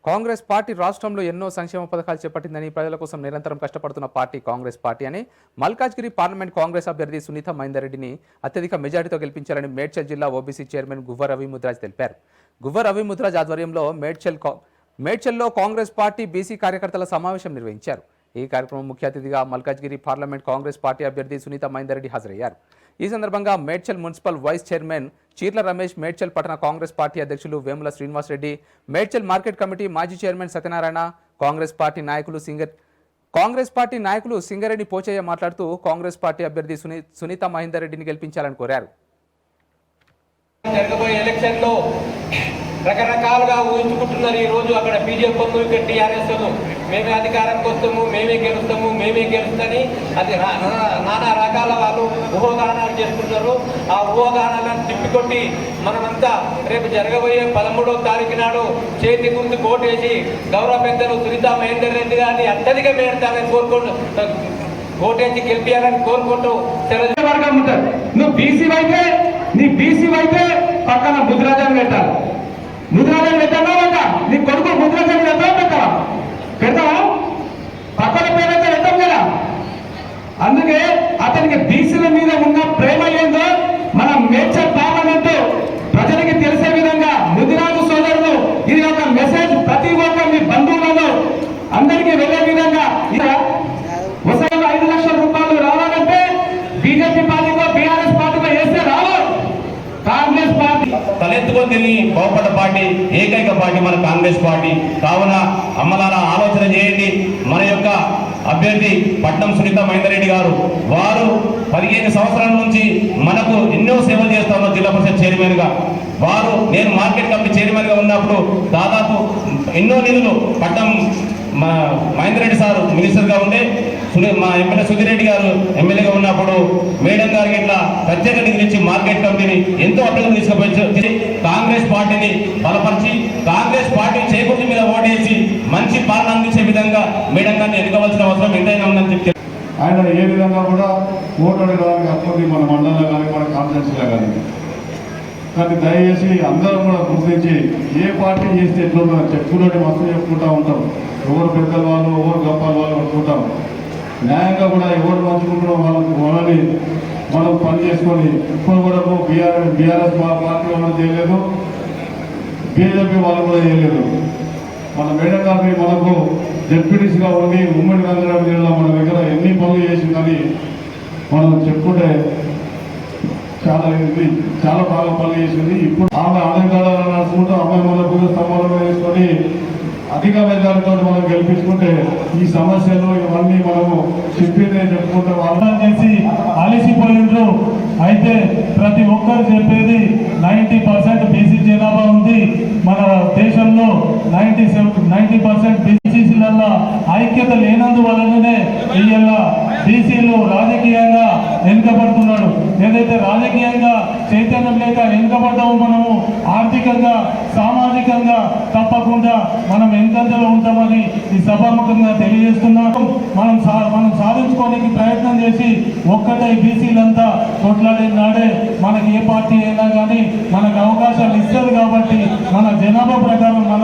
Congress party రాష్ట్రంలో ఎన్నో సంక్షేమ పథకాలు చేపట్టిందని ప్రజల కోసం నిరంతరం కష్టపడుతున్న పార్టీ కాంగ్రెస్ పార్టీ అని మల్కాజ్గిరి పార్లమెంట్ కాంగ్రెస్ అభ్యర్థి సునీత మహేందర్ రెడ్డిని అత్యధిక మెజారిటీతో గెలిపించాలని మేడ్చల్ జిల్లా ఓబీసీ చైర్మన్ గువ్వ రవి ముద్రాజ్ తెలిపారు. గువ్వ రవి ముద్రాజ్ ఆధ్వర్యంలో మేడ్చల్లో కాంగ్రెస్ పార్టీ బీసీ కార్యకర్తల సమావేశం నిర్వహించారు. ఈ కార్యక్రమం ముఖ్య అతిథిగా మల్కాజ్గిరి పార్లమెంట్ కాంగ్రెస్ పార్టీ అభ్యర్థి సునీత మహేందర్ రెడ్డి హాజరయ్యారు. ఈ సందర్భంగా Medchal municipal vice chairman Cheerla Ramesh, Medchal పట్టణ కాంగ్రెస్ పార్టీ అధ్యక్షులు వేముల శ్రీనివాస్ రెడ్డి, మేడ్చల్ మార్కెట్ కమిటీ మాజీ చైర్మన్ సత్యనారాయణ, కాంగ్రెస్ పార్టీ నాయకులు సింగరెడ్డి పోచయ్య మాట్లాడుతూ కాంగ్రెస్ పార్టీ అభ్యర్థి సునీత మహేందర్ రెడ్డిని గెలిపించాలని కోరారు. రకరకాలుగా ఊహించుకుంటున్నారు. ఈ రోజు అక్కడ బీజేపీ వస్తుంది, ఇక్కడ టీఆర్ఎస్ మేమే అధికారంకి వస్తాము, మేమే గెలుస్తామని అది నానా రకాల వాళ్ళు ఊహాగానాలు చేస్తున్నారు. ఆ ఊహాగానాలను తిప్పికొట్టి మనమంతా రేపు జరగబోయే 13వ తారీఖు నాడు చేతి గుర్తు కోటేసి గౌరవ పెద్దలు సునీత మహేందర్ రెడ్డి గారిని అత్యధిక మేడతారని కోరుకుంటూ కోటేసి గెలిపించాలని కోరుకుంటూ వర్గం ఉంటుంది. నువ్వు బీసీ వైపే పక్కన ముద్రాజాన్ని పెట్టాలి. ముద్రాజాన్ని పెట్టాలా వద్దా? నీ కొడుకు ముద్రాజాన్ని పెడతావా? పక్కన పేరైతే పెట్టాం కదా. అందుకే అతనికి బీసీల మీద ఉన్న ప్రేమ ఏందో మన మేడ్చల్ పార్లమెంట్ ప్రజలకి తెలిసే విధంగా ముదిరాజు సోదరులు ఇది ఒక మెసేజ్ ప్రతి ఒక్క మీ బంధువులలో అందరికీ వెళ్ళే విధంగా 5 లక్షల రూపాయలు రావాలంటే బీజేపీ పార్టీకో బీఆర్ఎస్ పార్టీకో వేస్తే రావు. కాంగ్రెస్ పార్టీ తలెత్తుకొని తిరిగి బాగుపడ్డ పార్టీ ఏకైక పార్టీ మన కాంగ్రెస్ పార్టీ. కావున అమ్మలారా ఆలోచన చేయండి. మన యొక్క అభ్యర్థి పట్నం సునీత మహేందర్ రెడ్డి గారు వారు 15 సంవత్సరాల నుంచి మనకు ఎన్నో సేవలు చేస్తున్నారు. జిల్లా పరిషత్ చైర్మన్ గా వారు, నేను మార్కెట్ కమిటీ చైర్మన్ గా ఉన్నప్పుడు దాదాపు ఎన్నో నిధులు పట్నం మహేందర్ రెడ్డి సార్ మినిస్టర్ గా ఉండే, మా ఎమ్మెల్యే సుధీర్ రెడ్డి గారు ఎమ్మెల్యేగా ఉన్నప్పుడు మేడం గారికి ఇట్లా ప్రత్యేక నిధులు ఇచ్చి మార్కెట్ కమిటీని ఎంతో అభివృద్ధి తీసుకుపోయి కాంగ్రెస్ పార్టీని బలపరిచి కాంగ్రెస్ పార్టీ చేకూర్చి మీద ఓటేసి మంచి పాలన అందించే విధంగా మేడం గారిని ఎన్నుకోవాల్సిన అవసరం ఎంతైనా ఉందని చెప్పి ఆయన ఏ విధంగా కూడా ఓటు అడగడానికి అప్పుడు మన మండలంలో కానీ మన కాన్ఫరెన్స్లో కానీ. కానీ దయచేసి అందరం కూడా గుర్తించి ఏ పార్టీ చేస్తే ఎట్లున్నా చెప్పుకున్నట్టు మస్తు చెప్పుకుంటూ ఉంటాం. ఎవరు పెద్దల వాళ్ళు, ఎవరు గొప్పల వాళ్ళు అనుకుంటాం. న్యాయంగా కూడా ఎవరు పంచుకుంటున్నాం వాళ్ళని మనం పని చేసుకొని ఇప్పుడు వరకు బీఆర్ఎస్ పార్టీ వాళ్ళు చేయలేదు, బీజేపీ వాళ్ళు కూడా చేయలేదు. మన మేడం గారిని మనకు జెడ్పీటీసీగా ఉండి ఉమ్మడి రంగారెడ్డి జిల్లా మన దగ్గర ఎన్ని పనులు చేసిందని మనం చెప్పుకుంటే చాలా బాగా పనులు చేసింది. ఇప్పుడు ఆమె అలంకారాలను నడుచుకుంటూ అమ్మాయి మన పూజ స్తంభాలను వేసుకొని అధిక మెజారిటీతో మనం గెలిపించుకుంటే ఈ సమస్యలు ఇవన్నీ మనము చెప్పిందే చెప్పుకుంటే అర్థం చేసి అలసిపోయిండ్రు. అయితే ప్రతి ఒక్కరు చెప్పేది 90% బీసీ జనాభా ఉంది మన దేశంలో. 90% బీసీలలో ఐక్యత లేనందువలననే ఇవాళ బీసీలు రాజకీయంగా వెనుకబడుతున్నాడు. ఏదైతే రాజకీయంగా చైతన్యం లేక వెనుకబడ్డామో మనము ఆర్థికంగా సామాజికంగా తప్పకుండా మనం వెనుకంజలో ఉంటామని ఈ సభాముఖంగా తెలియజేస్తున్నాం. మనం సాధించుకోవడానికి ప్రయత్నం చేసి ఒక్కటే బీసీలంతా కొట్లాడే నాడే మనకి ఏ పార్టీ అయినా కానీ మనకు అవకాశాలు ఇస్తుంది. కాబట్టి మన జనాభా ప్రకారం